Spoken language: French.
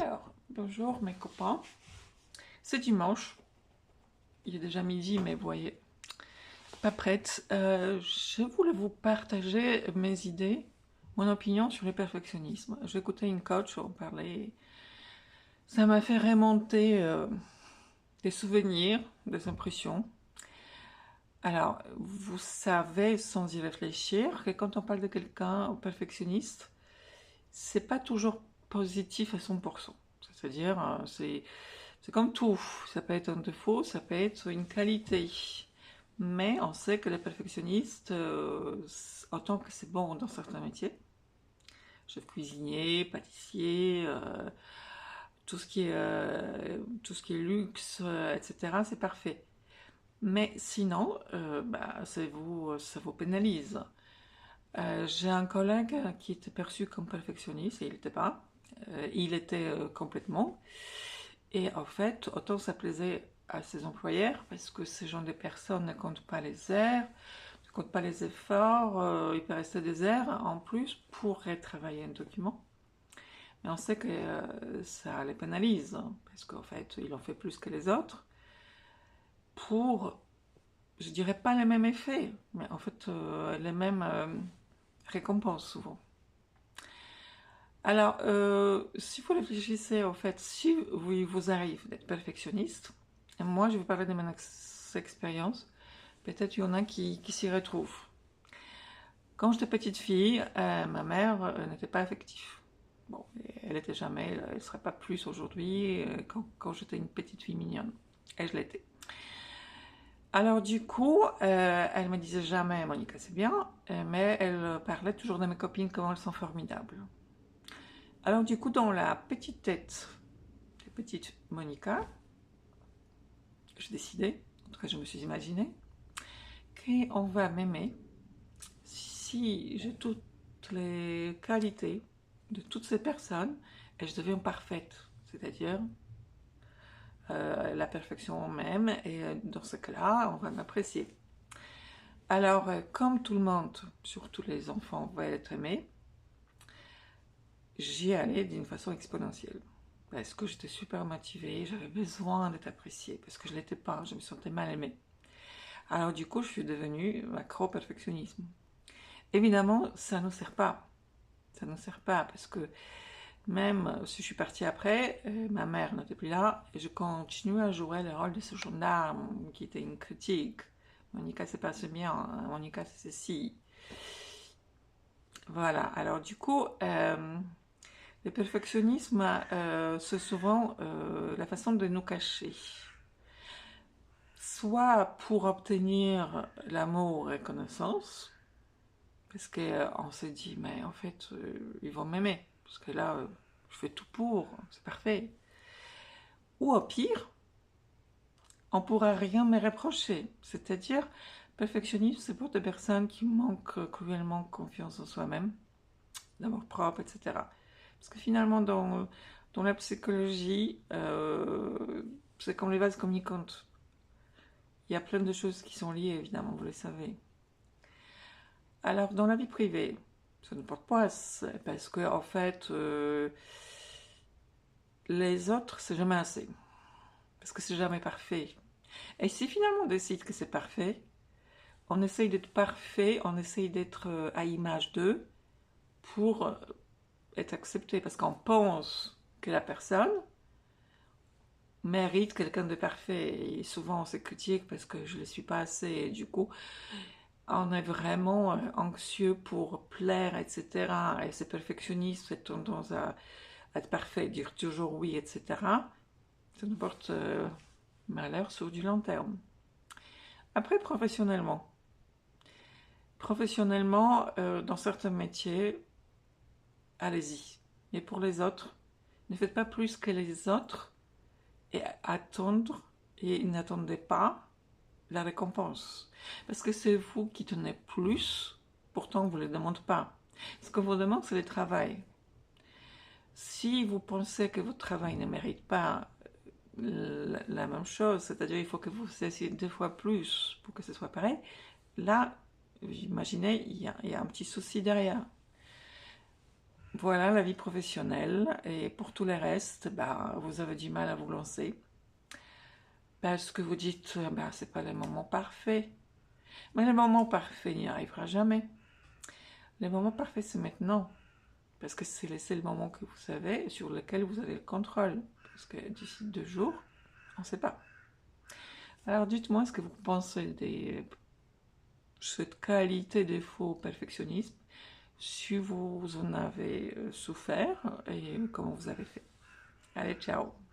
Alors, bonjour mes copains. C'est dimanche. Il est déjà midi, mais vous voyez, pas prête. Je voulais vous partager mes idées, mon opinion sur le perfectionnisme. J'ai écouté une coach en parler. Ça m'a fait remonter des souvenirs, des impressions. Alors, vous savez, sans y réfléchir, que quand on parle de quelqu'un perfectionniste, c'est pas toujours positif à 100%. C'est-à-dire, c'est comme tout, ça peut être un défaut, ça peut être une qualité. Mais on sait que les perfectionnistes, autant que c'est bon dans certains métiers, chef cuisinier, pâtissier, tout ce qui est luxe, etc., c'est parfait. Mais sinon, ça vous pénalise. J'ai un collègue qui était perçu comme perfectionniste, et il n'était pas. Il était complètement. Et en fait, autant ça plaisait à ses employeurs, parce que ce genre de personnes ne comptent pas les heures, ne comptent pas les efforts, il peut rester des heures en plus pour retravailler un document. Mais on sait que ça les pénalise, hein, parce qu'en fait, il en fait plus que les autres, pour, je dirais pas les mêmes effets, mais en fait, les mêmes récompenses souvent. Alors, si vous réfléchissez, en fait, si vous arrive d'être perfectionniste, et moi je vais parler de mon expérience, peut-être il y en a qui s'y retrouvent. Quand j'étais petite fille, ma mère n'était pas affective. Bon, elle n'était jamais, elle ne serait pas plus aujourd'hui quand j'étais une petite fille mignonne. Et je l'étais. Alors du coup, elle me disait jamais, Monica c'est bien, mais elle parlait toujours de mes copines, comment elles sont formidables. Alors du coup, dans la petite tête de petite Monica, j'ai décidé, en tout cas je me suis imaginé, qu'on va m'aimer si j'ai toutes les qualités de toutes ces personnes et je deviens parfaite, c'est-à-dire la perfection même, et dans ce cas-là, on va m'apprécier. Alors, comme tout le monde, surtout les enfants, veulent être aimés, j'y allais d'une façon exponentielle. Parce que j'étais super motivée, j'avais besoin d'être appréciée, parce que je ne l'étais pas, je me sentais mal aimée. Alors du coup, je suis devenue accro-perfectionnisme. Évidemment, ça ne sert pas. Ça ne sert pas, parce que même si je suis partie après, ma mère n'était plus là, et je continue à jouer le rôle de ce gendarme qui était une critique. Monica, c'est pas ce bien, hein. Monica, c'est ceci. Voilà, alors du coup, le perfectionnisme, c'est souvent la façon de nous cacher. Soit pour obtenir l'amour et reconnaissance, parce qu'on se dit, mais en fait, ils vont m'aimer, parce que là, je fais tout pour, c'est parfait. Ou au pire, on ne pourra rien me reprocher, c'est-à-dire, perfectionnisme, c'est pour des personnes qui manquent cruellement confiance en soi-même, d'amour propre, etc. Parce que finalement, dans la psychologie, c'est comme les vases communicantes. Il y a plein de choses qui sont liées, évidemment, vous le savez. Alors, dans la vie privée, ça ne porte pas, parce que, en fait, les autres, c'est jamais assez. Parce que c'est jamais parfait. Et si finalement on décide que c'est parfait, on essaye d'être parfait, on essaye d'être à image d'eux pour être accepté. Parce qu'on pense que la personne mérite quelqu'un de parfait. Et souvent on se critique parce que je ne le suis pas assez. Et du coup, on est vraiment anxieux pour plaire, etc. Et c'est perfectionniste, cette tendance à être parfait, dire toujours oui, etc. Ça nous porte malheur sur du long terme. Après, professionnellement. Professionnellement, dans certains métiers, allez-y. Mais pour les autres, ne faites pas plus que les autres et attendre, et n'attendez pas la récompense. Parce que c'est vous qui tenez plus, pourtant on ne vous le demande pas. Ce qu'on vous demande, c'est le travail. Si vous pensez que votre travail ne mérite pas la même chose, c'est-à-dire il faut que vous essayez 2 fois plus pour que ce soit pareil, là, imaginez, il y a un petit souci derrière. Voilà la vie professionnelle. Et pour tout le reste, vous avez du mal à vous lancer. Parce que vous dites, c'est pas le moment parfait. Mais le moment parfait n'y arrivera jamais. Le moment parfait, c'est maintenant. Parce que c'est le seul moment que vous savez, sur lequel vous avez le contrôle. Parce que d'ici 2 jours, on ne sait pas. Alors dites-moi ce que vous pensez de cette qualité de faux perfectionnisme, si vous en avez souffert et comment vous avez fait. Allez, ciao!